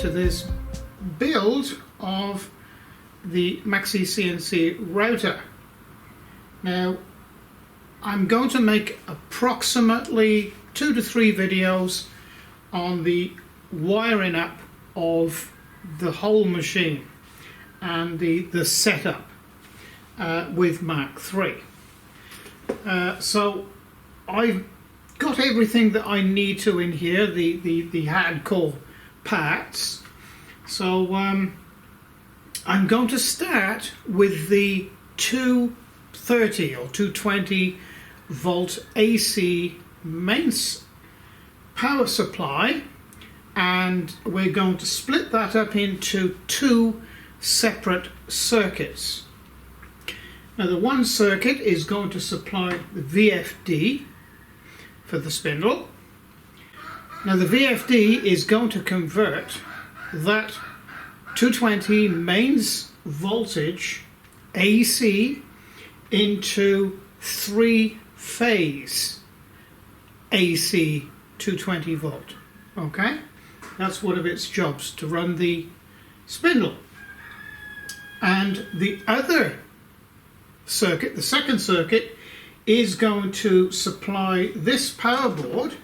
to this build of the MAXI CNC router. Now I'm going to make approximately 2 to 3 videos on the wiring up of the whole machine and the setup with Mark III. So I've got everything that I need to in here, the hardcore parts. So I'm going to start with the 230 or 220 volt AC mains power supply, and we're going to split that up into 2 separate circuits. Now the one circuit is going to supply the VFD for the spindle. Now the VFD is going to convert that 220 mains voltage AC into 3-phase AC 220 volt. Okay, that's one of its jobs, to run the spindle. And the other circuit, the second circuit, is going to supply this power board,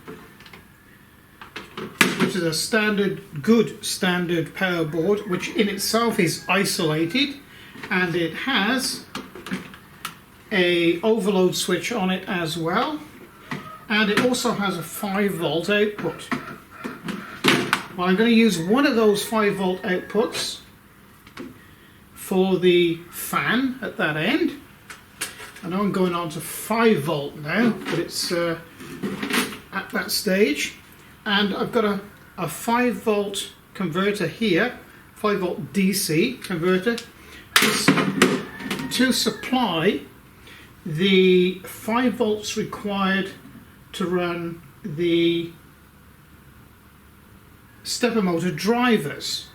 which is a good standard power board, which in itself is isolated, and it has a overload switch on it as well, and it also has a 5 volt output. Well, I'm going to use one of those 5 volt outputs for the fan at that end. I know I'm going on to 5 volt now, but it's at that stage. And I've got a 5 volt converter here, 5 volt DC converter, to supply the 5 volts required to run the stepper motor drivers.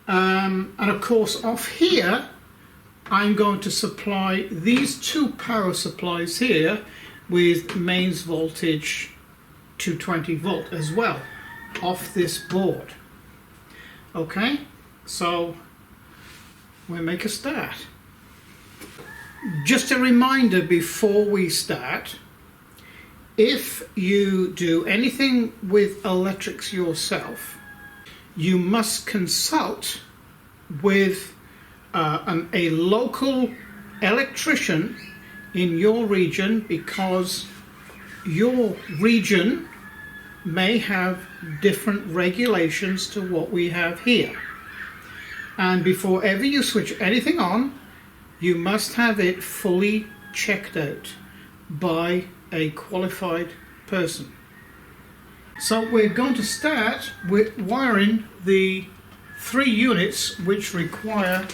And of course off here I'm going to supply these 2 power supplies here with mains voltage 220 volt as well off this board. Okay, so we'll make a start. Just a reminder before we start, if you do anything with electrics yourself, you must consult with a local electrician in your region, because your region may have different regulations to what we have here. And before ever you switch anything on, you must have it fully checked out by a qualified person. So we're going to start with wiring the 3 units which require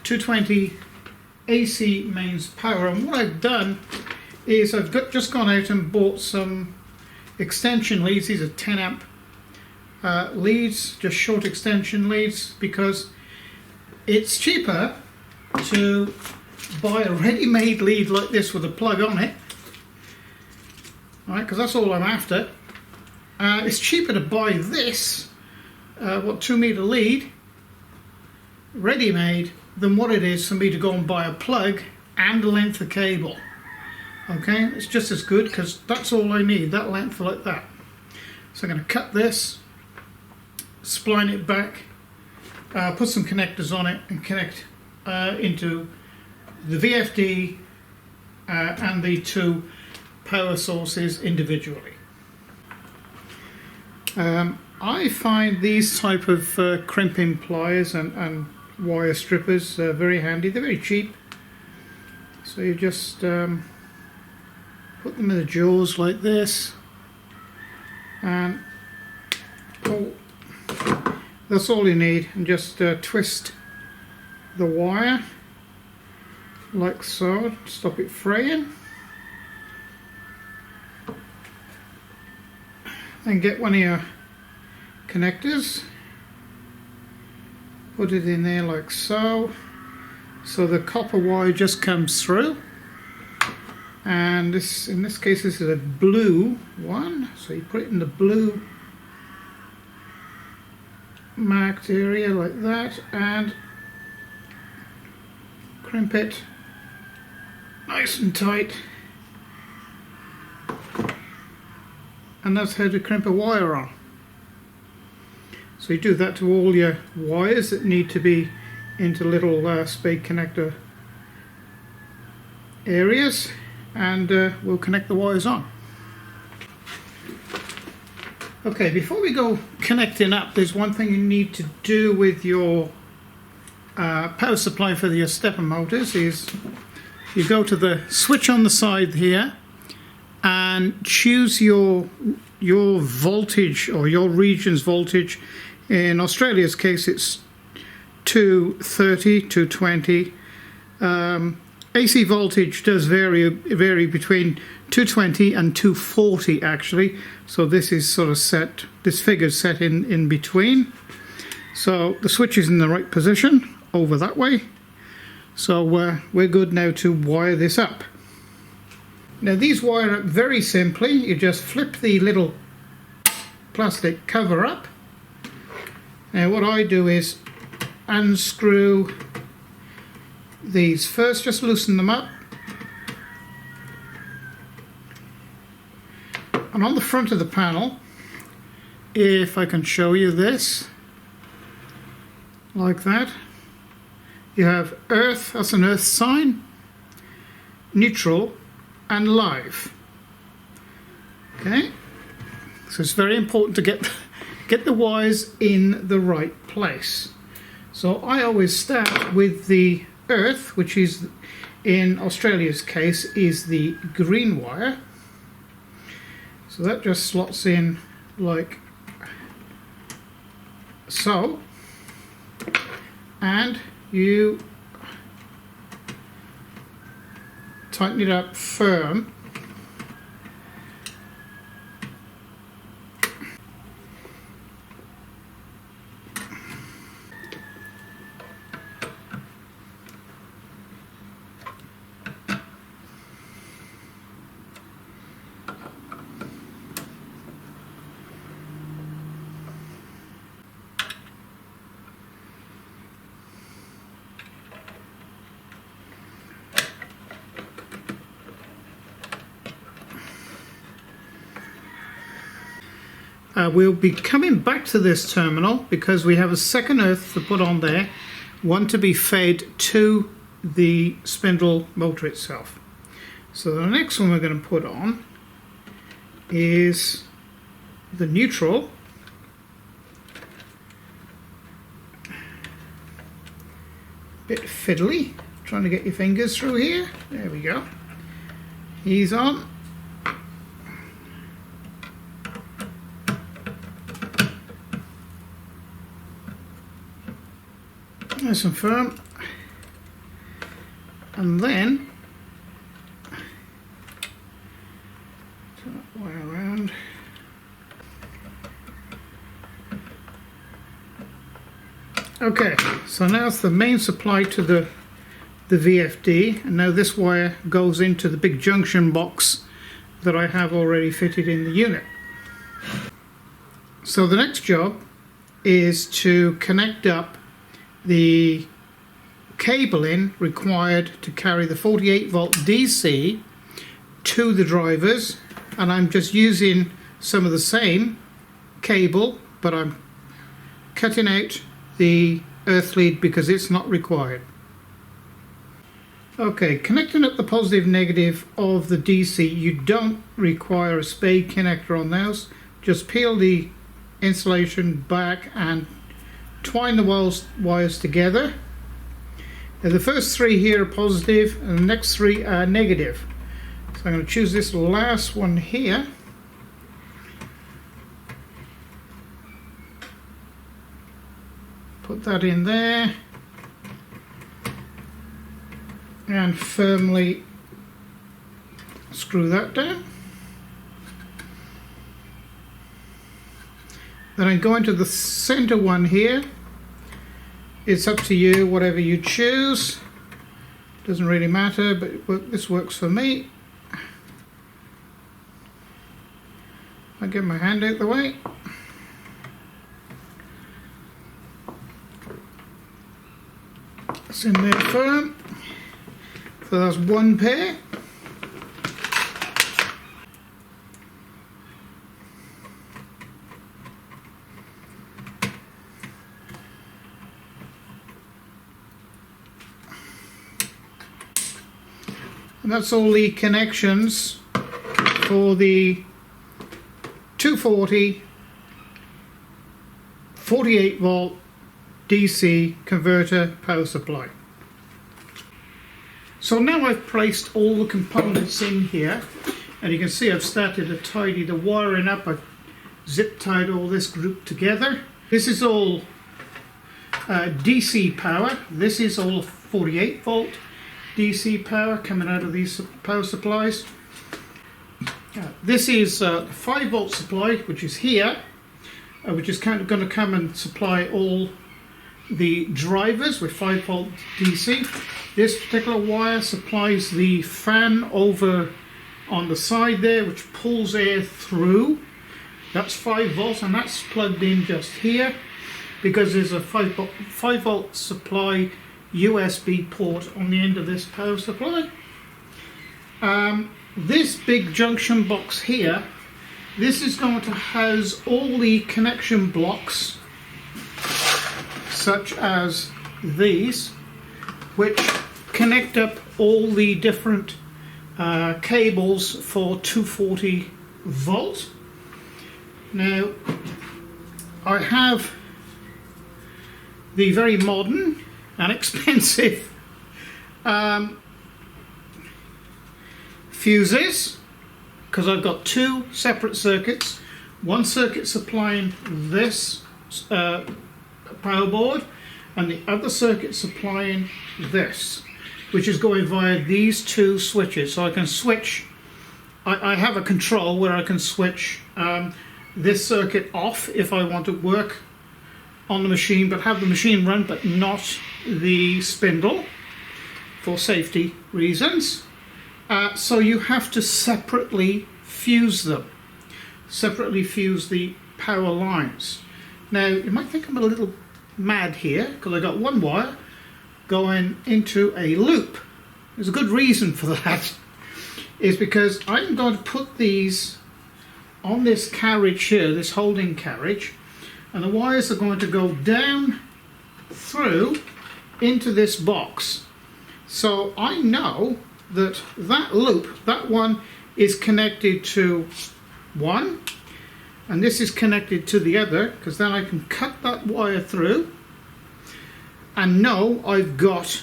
220 AC mains power. And what I've done is I've just gone out and bought some extension leads. These are 10 amp leads, just short extension leads, because it's cheaper to buy a ready-made lead like this with a plug on it. Alright, because that's all I'm after. It's cheaper to buy this 2 meter lead ready-made than what it is for me to go and buy a plug and a length of cable. Okay, it's just as good, because that's all I need, that length like that. So I'm going to cut this, spline it back, put some connectors on it, and connect into the VFD and the 2 power sources individually. I find these type of crimping pliers and wire strippers very handy. They're very cheap, so you just put them in the jaws like this, and that's all you need, and just twist the wire like so, stop it fraying, and get one of your connectors, put it in there like so, so the copper wire just comes through. And this, in this case, this is a blue one, so you put it in the blue marked area like that and crimp it nice and tight. And that's how to crimp a wire on. So you do that to all your wires that need to be into little spade connector areas, and we'll connect the wires on. Okay, before we go connecting up, there's one thing you need to do with your power supply for your stepper motors. Is you go to the switch on the side here and choose your voltage or your region's voltage. In Australia's case, it's 230, 220. AC voltage does vary between 220 and 240 actually. So this is sort of set, this figure's set in between. So the switch is in the right position over that way. So we're good now to wire this up. Now these wire up very simply. You just flip the little plastic cover up. Now what I do is unscrew these first, just loosen them up. And on the front of the panel, if I can show you this, like that, you have earth, that's an earth sign, neutral, and live. Okay, so it's very important to get the wires in the right place. So I always start with the earth, which is in Australia's case is the green wire. So that just slots in like so, and you tighten it up firm. We'll be coming back to this terminal because we have a second earth to put on there, one to be fed to the spindle motor itself. So the next one we're going to put on is the neutral. Bit fiddly, trying to get your fingers through here. There we go. He's on. Nice and firm, and then turn that way around. Okay, so now it's the main supply to the VFD, and now this wire goes into the big junction box that I have already fitted in the unit. So the next job is to connect up the cabling required to carry the 48 volt DC to the drivers, and I'm just using some of the same cable, but I'm cutting out the earth lead because it's not required. Okay, connecting up the positive negative of the DC, you don't require a spade connector on those. Just peel the insulation back and twine the wires together. Now the first three here are positive and the next three are negative. So I'm going to choose this last one here. Put that in there and firmly screw that down. Then I go into the center one here. It's up to you, whatever you choose. Doesn't really matter, but this works for me. I'll get my hand out the way. That's in there firm. So that's one pair. And that's all the connections for the 240 48 volt DC converter power supply. So now I've placed all the components in here, and you can see I've started to tidy the wiring up. I've zip tied all this group together. This is all DC power. This is all 48 volt DC power coming out of these power supplies. This is 5 volt supply, which is here, which is kind of going to come and supply all the drivers with 5 volt DC. This particular wire supplies the fan over on the side there, which pulls air through. That's 5 volts, and that's plugged in just here because there's a 5 volt supply USB port on the end of this power supply. This big junction box here, this is going to house all the connection blocks, such as these, which connect up all the different cables for 240 volt. Now, I have the very modern and expensive fuses, because I've got two separate circuits. One circuit supplying this power board, and the other circuit supplying this, which is going via these two switches. So I can switch, I have a control where I can switch this circuit off if I want to work on the machine, but have the machine run but not the spindle for safety reasons. So you have to separately fuse them, separately fuse the power lines. Now you might think I'm a little mad here because I got one wire going into a loop. There's a good reason for that, is because I'm going to put these on this carriage here, this holding carriage, and the wires are going to go down through into this box. So I know that that loop, that one is connected to one, and this is connected to the other, because then I can cut that wire through and know I've got,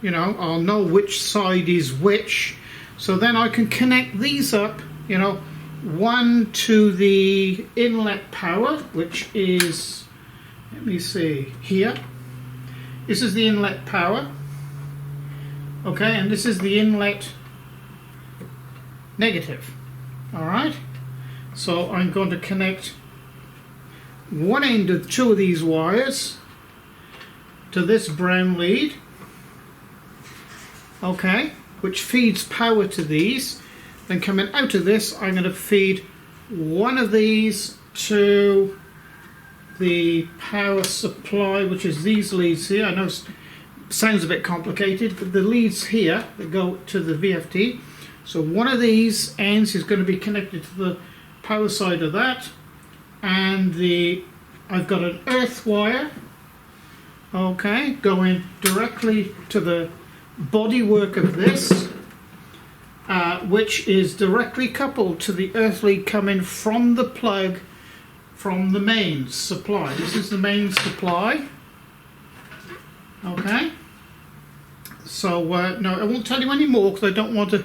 you know, I'll know which side is which. So then I can connect these up, you know, one to the inlet power, which is, let me see, here. This is the inlet power. Okay, and this is the inlet negative. Alright, so I'm going to connect one end of two of these wires to this brown lead, okay, which feeds power to these. Then coming out of this, I'm going to feed one of these to the power supply, which is these leads here. I know sounds a bit complicated, but the leads here that go to the VFD. So one of these ends is going to be connected to the power side of that, and I've got an earth wire, okay, going directly to the bodywork of this, which is directly coupled to the earth lead coming from the plug from the mains supply. This is the main supply. Okay, so no, I won't tell you any more because I don't want to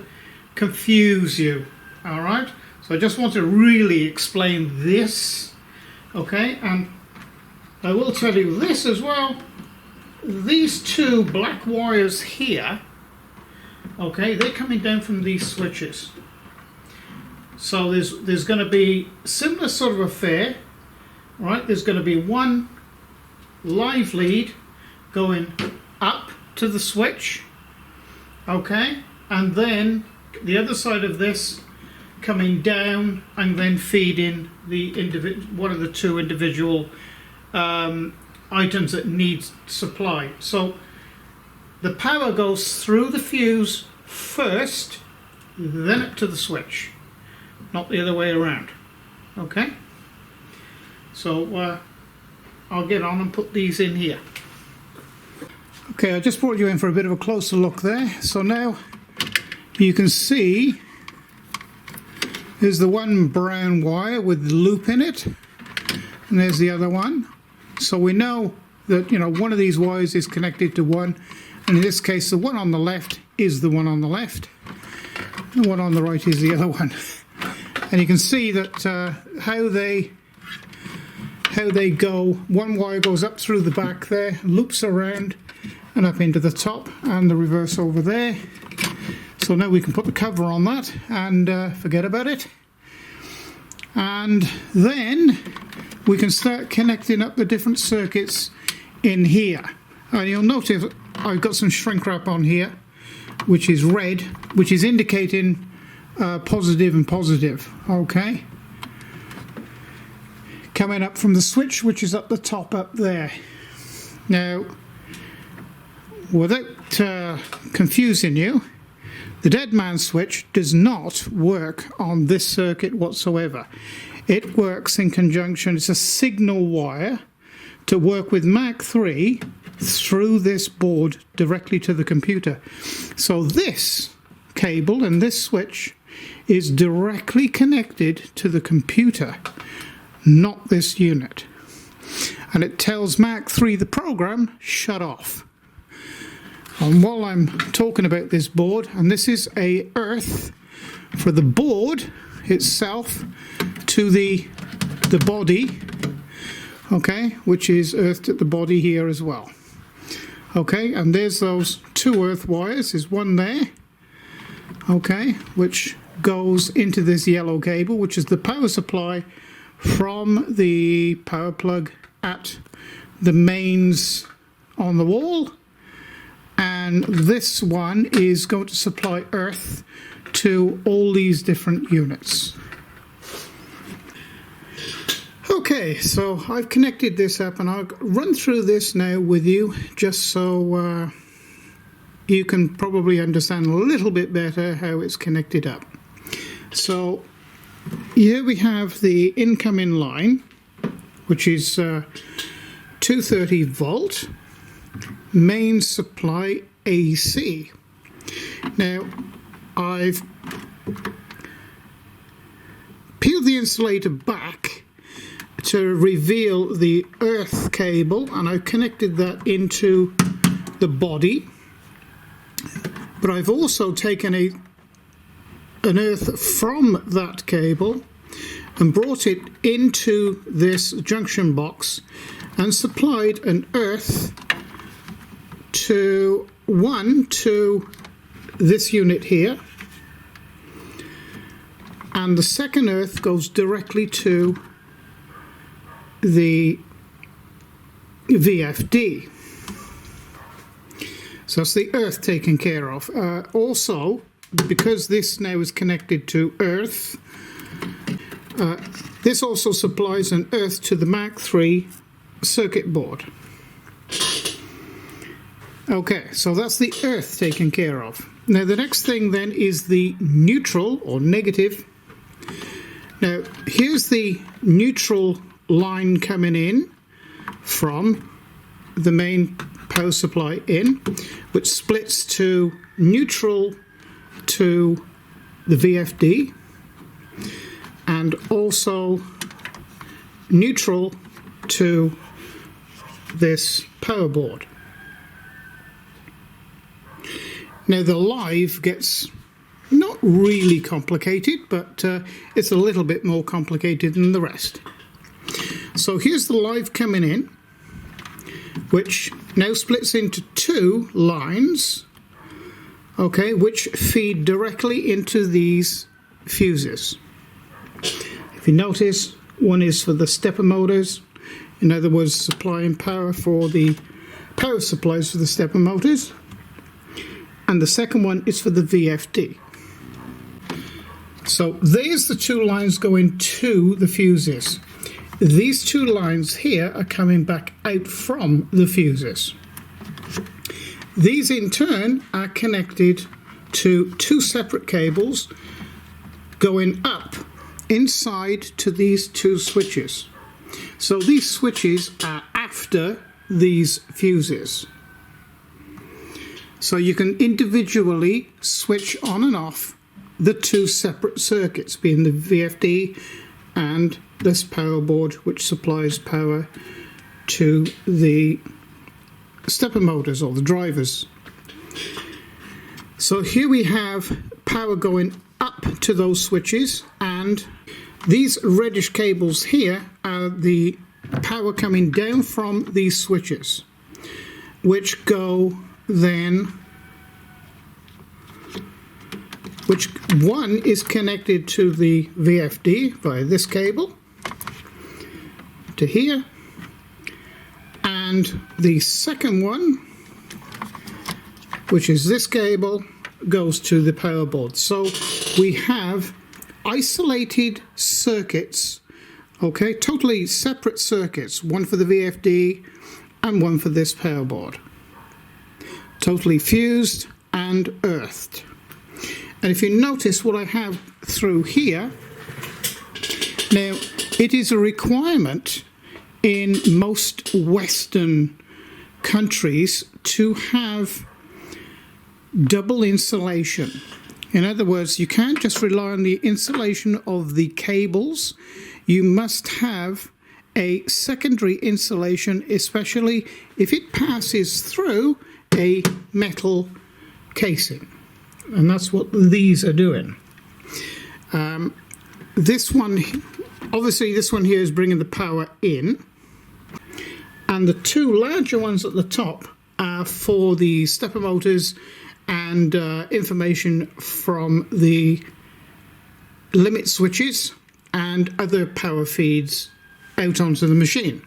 confuse you. Alright, so I just want to really explain this. Okay, and I will tell you this as well. These two black wires here, okay, they're coming down from these switches. So there's going to be similar sort of affair, right? There's going to be one live lead going up to the switch, okay, and then the other side of this coming down and then feeding the one of the two individual items that needs supply. So the power goes through the fuse first, then up to the switch, not the other way around. Okay, so I'll get on and put these in here. Okay, I just brought you in for a bit of a closer look there. So now you can see there's the one brown wire with the loop in it, and there's the other one. So we know that, you know, one of these wires is connected to one, and in this case the one on the left is the one on the left, and the one on the right is the other one. And you can see that how they go. One wire goes up through the back there, loops around and up into the top, and the reverse over there. So now we can put the cover on that and forget about it. And then we can start connecting up the different circuits in here. And you'll notice I've got some shrink wrap on here, which is red, which is indicating positive and positive. Okay, coming up from the switch, which is up the top up there. Now, without confusing you, the dead man switch does not work on this circuit whatsoever. It works in conjunction. It's a signal wire to work with MAC3 through this board directly to the computer. So this cable and this switch is directly connected to the computer, not this unit. And it tells MAC3, the program, shut off. And while I'm talking about this board, and this is a earth for the board itself to the body, okay, which is earthed at the body here as well. Okay, and there's those two earth wires. There's one there, okay, which goes into this yellow cable, which is the power supply from the power plug at the mains on the wall. And this one is going to supply earth to all these different units. Okay, so I've connected this up, and I'll run through this now with you just so you can probably understand a little bit better how it's connected up. So here we have the incoming line, which is 230 volt main supply AC. Now I've peeled the insulator back to reveal the earth cable, and I've connected that into the body, but I've also taken an earth from that cable and brought it into this junction box and supplied an earth to this unit here, and the second earth goes directly to the VFD. So that's the earth taken care of. Also, because this now is connected to earth, this also supplies an earth to the MAC3 circuit board. Okay, so that's the earth taken care of. Now the next thing then is the neutral or negative. Now here's the neutral line coming in from the main power supply in, which splits to neutral to the VFD and also neutral to this power board. Now the Lathe gets not really complicated, but it's a little bit more complicated than the rest. So here's the Lathe coming in, which now splits into two lines, okay, which feed directly into these fuses. If you notice, one is for the stepper motors, in other words, supplying power for the power supplies for the stepper motors, and the second one is for the VFD. So there's the two lines going to the fuses. These two lines here are coming back out from the fuses. These in turn are connected to two separate cables going up inside to these two switches. So these switches are after these fuses. So you can individually switch on and off the two separate circuits, being the VFD and this power board, which supplies power to the stepper motors or the drivers. So here we have power going up to those switches, and these reddish cables here are the power coming down from these switches, which go then, which one is connected to the VFD via this cable to here, and the second one, which is this cable, goes to the power board. So we have isolated circuits, okay, totally separate circuits, one for the VFD and one for this power board, totally fused and earthed. And if you notice what I have through here, now it is a requirement in most Western countries to have double insulation. In other words, you can't just rely on the insulation of the cables. You must have a secondary insulation, especially if it passes through a metal casing. And that's what these are doing. This one, obviously this one here is bringing the power in, and the two larger ones at the top are for the stepper motors and information from the limit switches and other power feeds out onto the machine.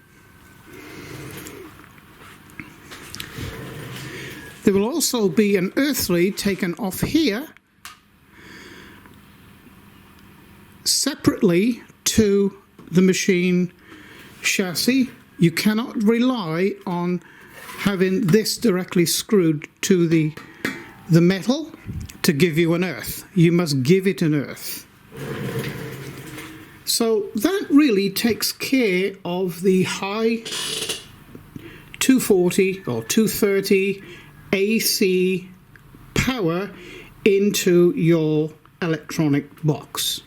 There will also be an earth lead taken off here separately to the machine chassis. You cannot rely on having this directly screwed to the metal to give you an earth. You must give it an earth. So that really takes care of the high 240 or 230 AC power into your electronic box.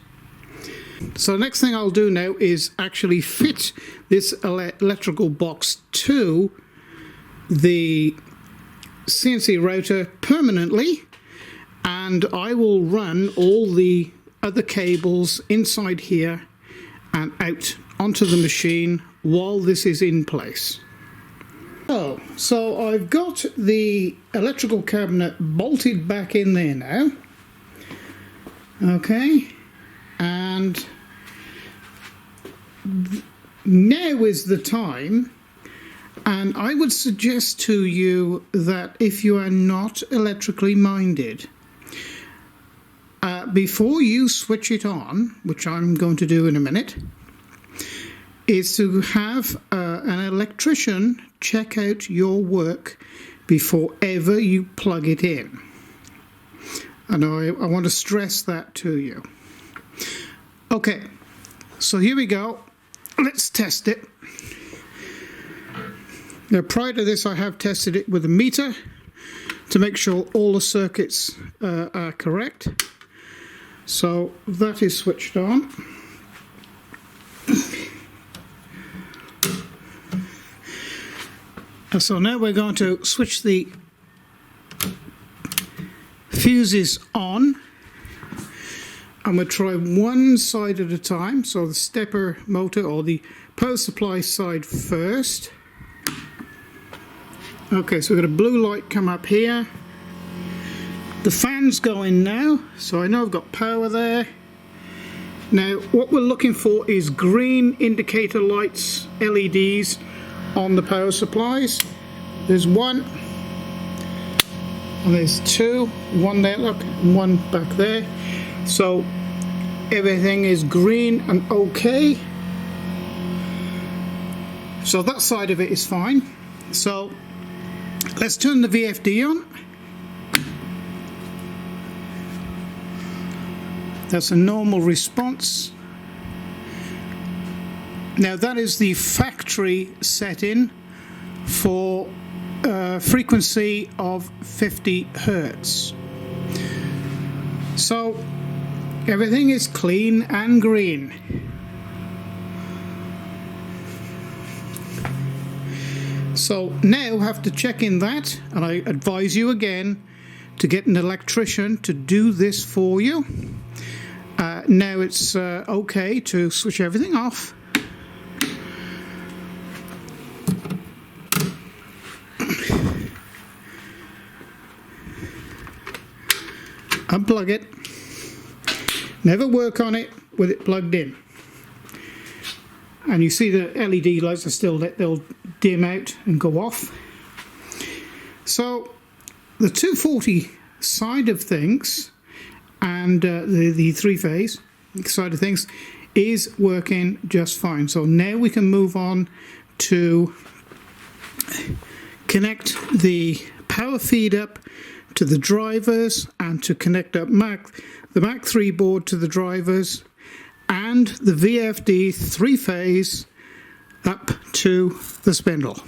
So the next thing I'll do now is actually fit this electrical box to the CNC router permanently, and I will run all the other cables inside here and out onto the machine while this is in place. So I've got the electrical cabinet bolted back in there now. Okay, and now is the time. And I would suggest to you that if you are not electrically minded, before you switch it on, which I'm going to do in a minute, is to have an electrician check out your work before ever you plug it in. And I want to stress that to you. Okay, so here we go. Let's test it. Now, prior to this, I have tested it with a meter to make sure all the circuits are correct. So that is switched on. So now we're going to switch the fuses on, and we'll try one side at a time. So the stepper motor or the power supply side first. Okay, so we've got a blue light come up here. The fan's going now, so I know I've got power there. Now, what we're looking for is green indicator lights, LEDs, on the power supplies. There's one, and there's two, one there, look, and one back there. So everything is green and okay. So that side of it is fine. So Let's turn the VFD on. That's a normal response. Now that is the factory setting for frequency of 50 Hertz. So everything is clean and green. So now have to check in that, and I advise you again to get an electrician to do this for you. Now it's okay to switch everything off. Unplug it. Never work on it with it plugged in. And you see the LED lights are still lit, they'll dim out and go off. So the 240 side of things and the three-phase side of things is working just fine. So now we can move on to connect the power feed up to the drivers and to connect up the MAX3 board to the drivers and the VFD three-phase up to the spindle.